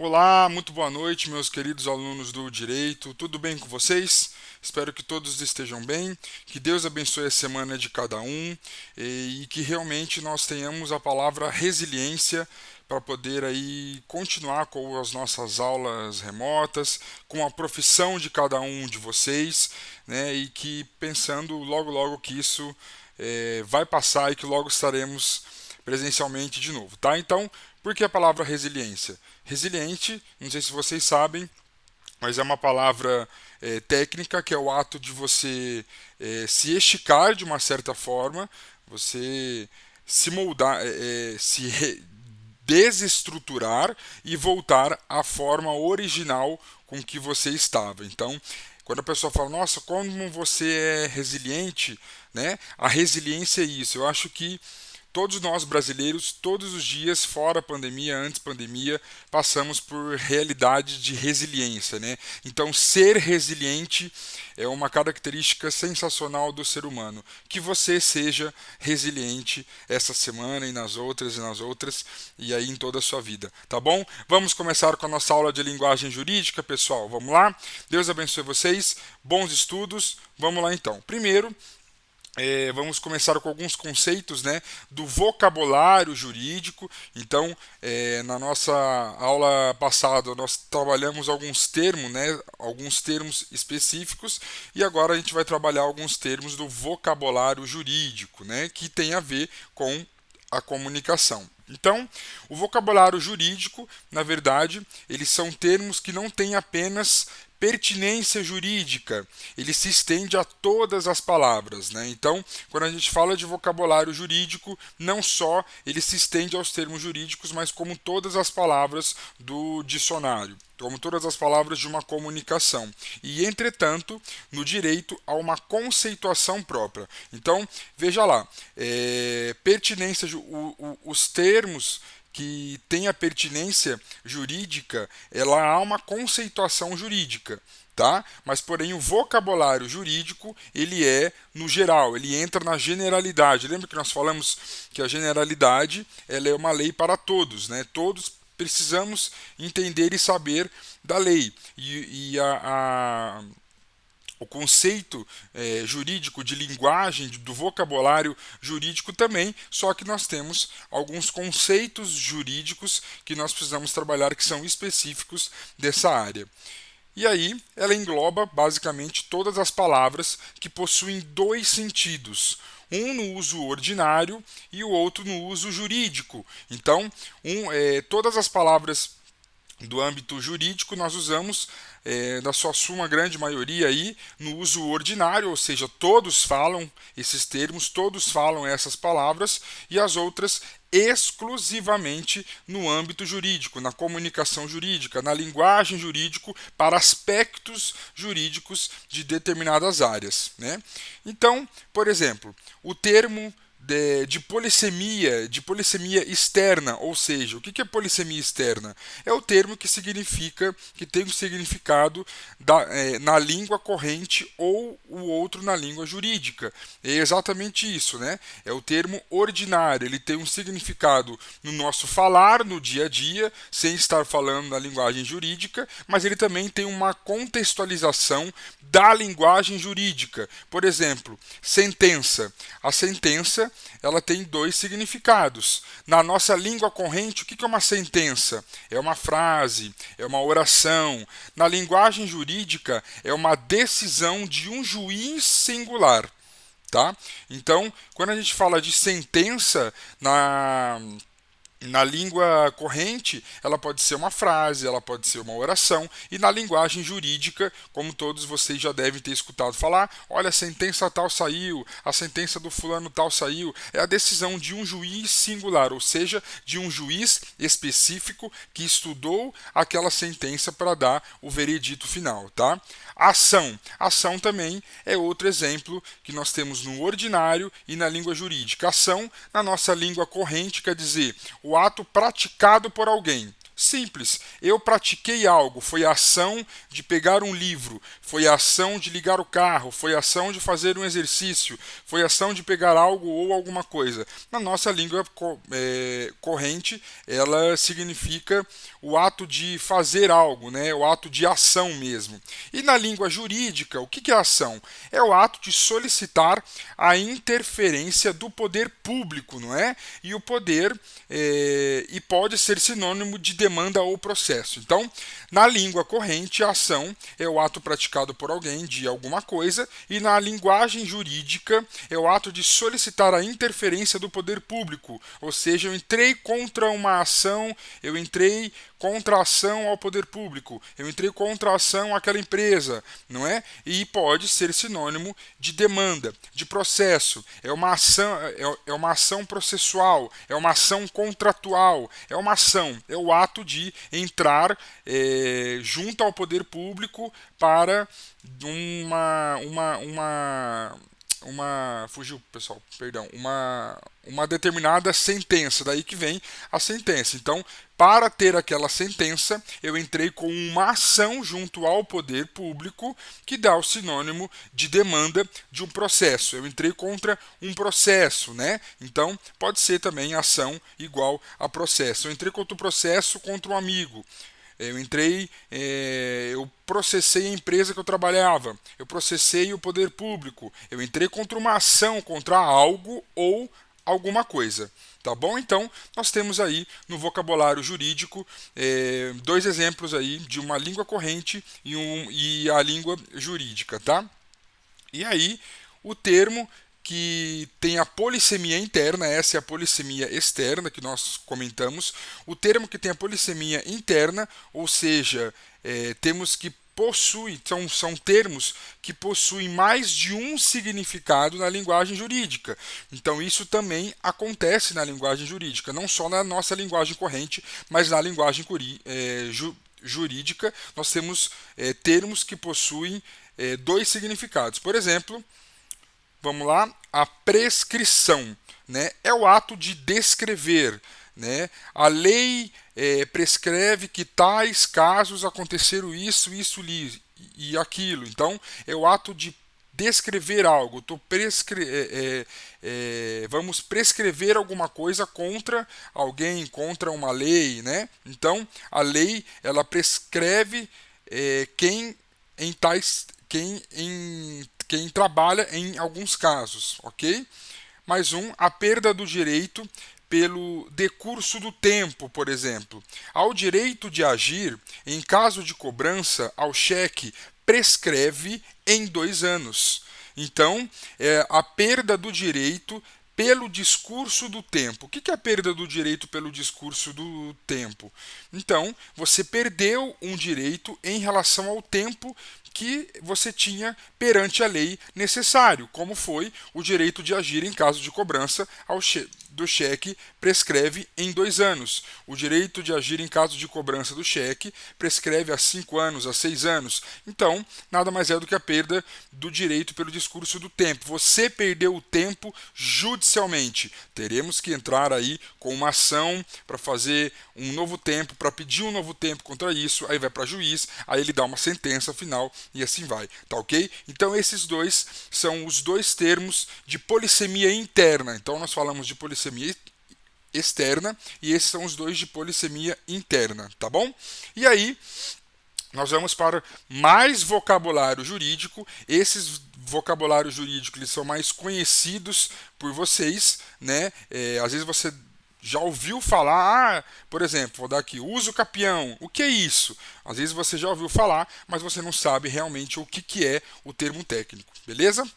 Olá, muito boa noite, meus queridos alunos do Direito. Tudo bem com vocês? Espero que todos estejam bem, que Deus abençoe a semana de cada um e que realmente nós tenhamos a palavra resiliência para poder aí continuar com as nossas aulas remotas, com a profissão de cada um de vocês, né? E que pensando logo logo que isso vai passar e que logo estaremos presencialmente de novo, tá? Então, por que a palavra resiliência? Resiliente, não sei se vocês sabem, mas é uma palavra técnica que é o ato de você se esticar de uma certa forma, você se moldar, desestruturar e voltar à forma original com que você estava. Então, quando a pessoa fala, nossa, como você é resiliente, né? A resiliência é isso. Eu acho que todos nós brasileiros, todos os dias, fora pandemia, antes pandemia, passamos por realidade de resiliência, né? Então, ser resiliente é uma característica sensacional do ser humano. Que você seja resiliente essa semana e nas outras, e aí em toda a sua vida, tá bom? Vamos começar com a nossa aula de linguagem jurídica, pessoal. Vamos lá? Deus abençoe vocês, bons estudos. Vamos lá então. Primeiro, vamos começar com alguns conceitos, né, do vocabulário jurídico. Então, na nossa aula passada, nós trabalhamos alguns termos, né, alguns termos específicos, e agora a gente vai trabalhar alguns termos do vocabulário jurídico, né, que tem a ver com a comunicação. Então, o vocabulário jurídico, na verdade, eles são termos que não têm apenas pertinência jurídica, ele se estende a todas as palavras, né? Então, quando a gente fala de vocabulário jurídico, não só ele se estende aos termos jurídicos, mas como todas as palavras do dicionário, como todas as palavras de uma comunicação. E, entretanto, no direito há uma conceituação própria. Então, veja lá, pertinência, os termos que tem a pertinência jurídica, ela há uma conceituação jurídica, tá? Mas porém o vocabulário jurídico, ele é no geral, ele entra na generalidade. Lembra que nós falamos que a generalidade, ela é uma lei para todos, né? Todos precisamos entender e saber da lei. O conceito jurídico de linguagem, do vocabulário jurídico também, só que nós temos alguns conceitos jurídicos que nós precisamos trabalhar que são específicos dessa área. E aí, ela engloba basicamente todas as palavras que possuem dois sentidos. Um no uso ordinário e o outro no uso jurídico. Então, todas as palavras do âmbito jurídico nós usamos na sua grande maioria aí no uso ordinário, ou seja, todos falam esses termos, todos falam essas palavras, e as outras exclusivamente no âmbito jurídico, na comunicação jurídica, na linguagem jurídico para aspectos jurídicos de determinadas áreas, né? Então, por exemplo, o termo de polissemia externa, ou seja, o que é polissemia externa? É o termo que significa, que tem o significado na língua corrente ou o outro na língua jurídica. É exatamente isso, né? É o termo ordinário, ele tem um significado no nosso falar, no dia a dia, sem estar falando na linguagem jurídica, mas ele também tem uma contextualização da linguagem jurídica. Por exemplo, sentença. A sentença ela tem dois significados. Na nossa língua corrente, o que é uma sentença? É uma frase, é uma oração. Na linguagem jurídica, é uma decisão de um juiz singular. Tá? Então, quando a gente fala de sentença na língua corrente, ela pode ser uma frase, ela pode ser uma oração, e na linguagem jurídica, como todos vocês já devem ter escutado falar, olha, a sentença tal saiu, a sentença do fulano tal saiu, é a decisão de um juiz singular, ou seja, de um juiz específico que estudou aquela sentença para dar o veredito final, tá? Ação. Ação também é outro exemplo que nós temos no ordinário e na língua jurídica. Ação, na nossa língua corrente, quer dizer o ato praticado por alguém. Simples. Eu pratiquei algo, foi a ação de pegar um livro, foi a ação de ligar o carro, foi a ação de fazer um exercício, foi a ação de pegar algo ou alguma coisa. Na nossa língua corrente, ela significa o ato de fazer algo, né? O ato de ação mesmo. E na língua jurídica, o que é ação? É o ato de solicitar a interferência do poder público, não é? E o poder e pode ser sinônimo de demanda ou processo. Então, na língua corrente, a ação é o ato praticado por alguém de alguma coisa, e na linguagem jurídica é o ato de solicitar a interferência do poder público, ou seja, eu entrei contra uma ação, eu entrei contra a ação ao poder público, eu entrei contra a ação àquela empresa, não é? E pode ser sinônimo de demanda, de processo, é uma ação processual, é uma ação contratual, é uma ação, é o ato de entrar junto ao poder público para fugiu, pessoal, perdão, uma determinada sentença, daí que vem a sentença. Então, para ter aquela sentença, eu entrei com uma ação junto ao poder público que dá o sinônimo de demanda de um processo. Eu entrei contra um processo, né? Então, pode ser também ação igual a processo. Eu entrei contra o processo contra um amigo. Eu processei a empresa que eu trabalhava, eu processei o poder público, eu entrei contra uma ação, contra algo ou alguma coisa. Tá bom? Então, nós temos aí no vocabulário jurídico dois exemplos aí de uma língua corrente e a língua jurídica, tá? E aí, o termo que tem a polissemia interna, essa é a polissemia externa que nós comentamos. O termo que tem a polissemia interna, ou seja, temos que possui, são termos que possuem mais de um significado na linguagem jurídica. Então, isso também acontece na linguagem jurídica, não só na nossa linguagem corrente, mas na linguagem jurídica, nós temos termos que possuem dois significados. Por exemplo, vamos lá, a prescrição, né? É o ato de descrever, né? A lei prescreve que tais casos aconteceram isso e aquilo. Então, é o ato de descrever algo. Vamos prescrever alguma coisa contra alguém, contra uma lei, né? Então, a lei ela prescreve quem trabalha em alguns casos, ok? Mais a perda do direito pelo decurso do tempo, por exemplo. Ao direito de agir, em caso de cobrança ao cheque, prescreve em 2 anos. Então, a perda do direito pelo discurso do tempo. O que é a perda do direito pelo discurso do tempo? Então, você perdeu um direito em relação ao tempo que você tinha perante a lei necessário, como foi o direito de agir em caso de cobrança do cheque prescreve em 2 anos. O direito de agir em caso de cobrança do cheque prescreve a 5 anos, a 6 anos. Então, nada mais é do que a perda do direito pelo discurso do tempo. Você perdeu o tempo judicialmente. Teremos que entrar aí com uma ação para fazer um novo tempo, para pedir um novo tempo contra isso, aí vai para juiz, aí ele dá uma sentença final e assim vai, tá ok? Então esses dois são os dois termos de polissemia interna. Então nós falamos de polissemia externa e esses são os dois de polissemia interna, tá bom? E aí nós vamos para mais vocabulário jurídico. Esses vocabulários jurídicos eles são mais conhecidos por vocês, né? Às vezes você já ouviu falar, por exemplo, vou dar aqui, uso capião. O que é isso? Às vezes você já ouviu falar, mas você não sabe realmente o que é o termo técnico, beleza?